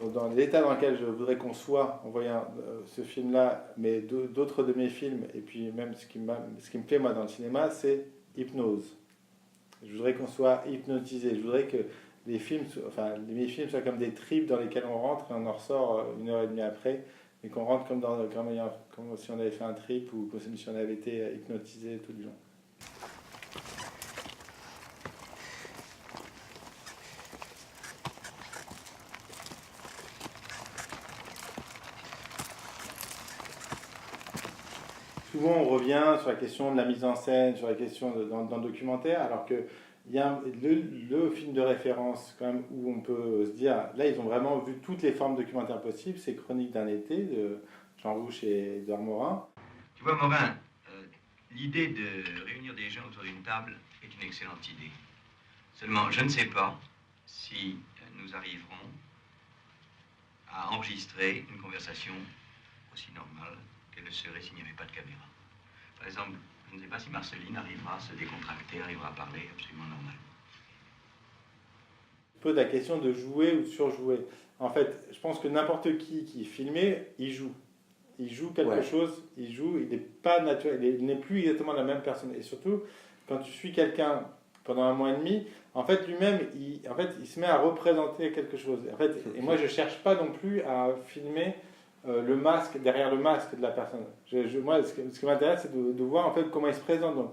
dans l'état dans lequel je voudrais qu'on soit en voyant ce film-là, mais d'autres de mes films, et puis même ce qui me plaît moi dans le cinéma, c'est hypnose. Je voudrais qu'on soit hypnotisé. Je voudrais que les films, mes films soient comme des tripes dans lesquels on rentre et on en ressort une heure et demie après, mais qu'on rentre comme si on avait fait un trip ou comme si on avait été hypnotisé tout le long. Souvent, on revient sur la question de la mise en scène, sur la question dans le documentaire, alors que il y a le film de référence quand même où on peut se dire, là, ils ont vraiment vu toutes les formes documentaires possibles, c'est Chroniques d'un été de Jean Rouch et Edouard Morin. Tu vois, Morin, l'idée de réunir des gens autour d'une table est une excellente idée. Seulement, je ne sais pas si nous arriverons à enregistrer une conversation aussi normale qu'elle le serait s'il n'y avait pas de caméra. Par exemple, je ne sais pas si Marceline arrivera à se décontracter, arrivera à parler absolument normalement. Peu de la question de jouer ou de surjouer. En fait, je pense que n'importe qui est filmé, il joue. Il joue quelque chose, il joue, il n'est pas naturel, il n'est plus exactement la même personne. Et surtout, quand tu suis quelqu'un pendant un mois et demi, en fait, lui-même, il se met à représenter quelque chose. En fait, et moi, je ne cherche pas non plus à filmer le masque, derrière le masque de la personne. Moi, ce qui m'intéresse, c'est de voir en fait comment il se présente. Donc,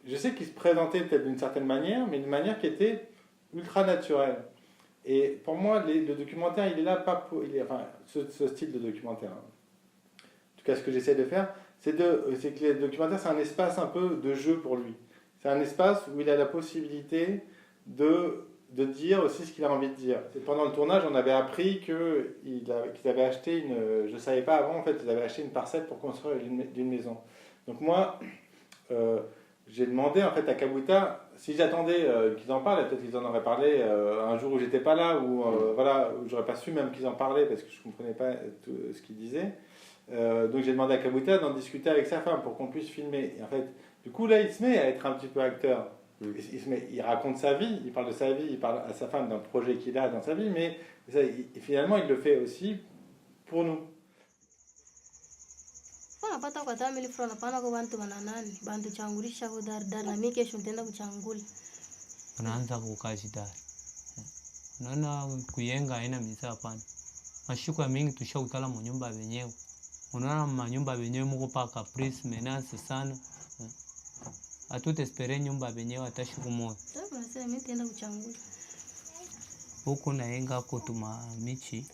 je sais qu'il se présentait peut-être d'une certaine manière, mais d'une manière qui était ultra naturelle. Et pour moi, le documentaire, il est là pas pour... ce style de documentaire. En tout cas, ce que j'essaie de faire, c'est que le documentaire, c'est un espace un peu de jeu pour lui. C'est un espace où il a la possibilité de dire aussi ce qu'il a envie de dire. Pendant le tournage, on avait appris qu'ils avaient acheté je ne savais pas avant, en fait, ils avaient acheté une parcelle pour construire une maison. Donc moi, j'ai demandé en fait à Kabuta, si j'attendais qu'ils en parlent, peut-être qu'ils en auraient parlé un jour où j'étais pas là, où j'aurais pas su même qu'ils en parlaient parce que je comprenais pas tout ce qu'ils disaient. Donc j'ai demandé à Kabuta d'en discuter avec sa femme pour qu'on puisse filmer. Et en fait, du coup là, il se met à être un petit peu acteur. Il raconte sa vie, il parle de sa vie, il parle à sa femme d'un projet qu'il a dans sa vie, mais finalement, il le fait aussi pour nous. Napata kwa tamili fro napana kwa bantu bananani bantu changulisha kwa dar na mimi kesho nitaenda kuchanguli unaanza kukazi dar unaona kuyenga haina misa hapana mashuka mingi tushautala mu nyumba wenyewe unaona manyumba wenyewe mko pa caprice menace sana atute espere nyumba wenyewe atashuku moyo sasa nasema mimi nitaenda kuchanguli huko naenga kutuma michi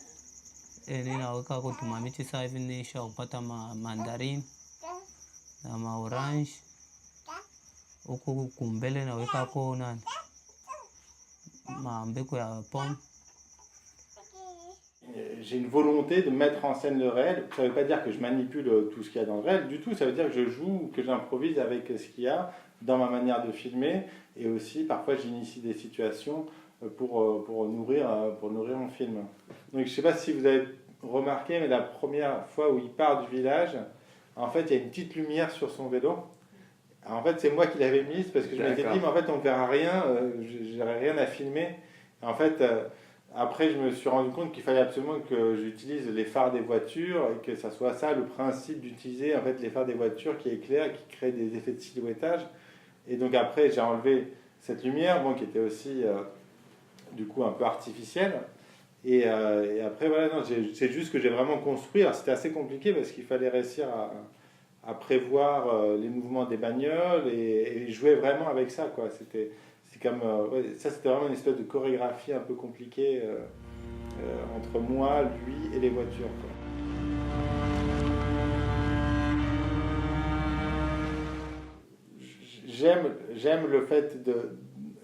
ninaweka kutuma michi sasa hivi nisha kupata mandarini na maorange huko kumbele naweka ko nani mambeko ya pomme. J'ai une volonté de mettre en scène le réel. Ça ne veut pas dire que je manipule tout ce qu'il y a dans le réel du tout. Ça veut dire que je joue, que j'improvise avec ce qu'il y a dans ma manière de filmer. Et aussi, parfois, j'initie des situations pour nourrir mon film. Donc, je ne sais pas si vous avez remarqué, mais la première fois où il part du village, en fait, il y a une petite lumière sur son vélo. Alors, en fait, c'est moi qui l'avais mise parce que je m'étais dit, mais en fait, on ne verra rien, j'aurais rien à filmer. Et en fait... Après, je me suis rendu compte qu'il fallait absolument que j'utilise les phares des voitures et que ça soit ça le principe d'utiliser en fait les phares des voitures qui éclairent, qui créent des effets de silhouettage. Et donc après, j'ai enlevé cette lumière, bon, qui était aussi du coup un peu artificielle. Et après, voilà, non, c'est juste que j'ai vraiment construit. Alors, c'était assez compliqué parce qu'il fallait réussir à prévoir les mouvements des bagnoles et jouer vraiment avec ça, quoi. Ça, c'était vraiment une espèce de chorégraphie un peu compliquée entre moi, lui et les voitures, quoi. J'aime le fait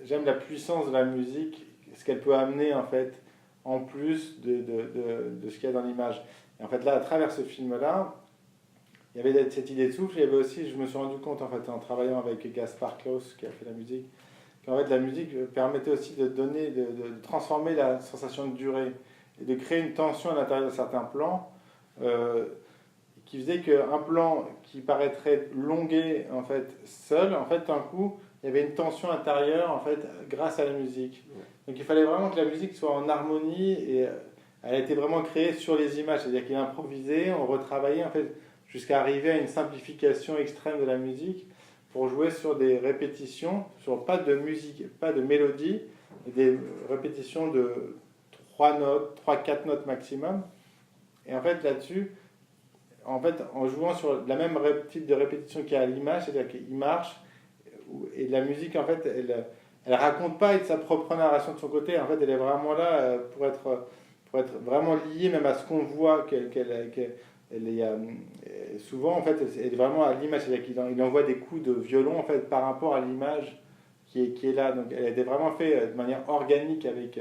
j'aime la puissance de la musique, ce qu'elle peut amener en fait, en plus de ce qu'il y a dans l'image. Et en fait là, à travers ce film-là, il y avait cette idée de souffle. Il y avait aussi, je me suis rendu compte en fait en travaillant avec Gaspard Klaus qui a fait la musique. En fait, la musique permettait aussi de transformer la sensation de durée et de créer une tension à l'intérieur de certains plans qui faisait qu'un plan qui paraîtrait longué en fait seul, en fait d'un coup il y avait une tension intérieure en fait grâce à la musique. Donc il fallait vraiment que la musique soit en harmonie et elle a été vraiment créée sur les images, c'est-à-dire qu'il a improvisé, on retravaillait en fait jusqu'à arriver à une simplification extrême de la musique pour jouer sur des répétitions, sur pas de musique, pas de mélodie, des répétitions de 3 notes, 3-4 notes maximum. Et en fait là-dessus, en jouant sur la même type de répétition qu'il y a à l'image, c'est-à-dire qu'il marche, et la musique en fait, elle raconte pas sa propre narration de son côté, en fait elle est vraiment là pour être vraiment liée même à ce qu'on voit, souvent en fait elle est vraiment à l'image, c'est-à-dire qu'il envoie des coups de violon en fait par rapport à l'image qui est là, donc elle a été vraiment faite de manière organique avec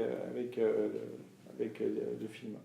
le film.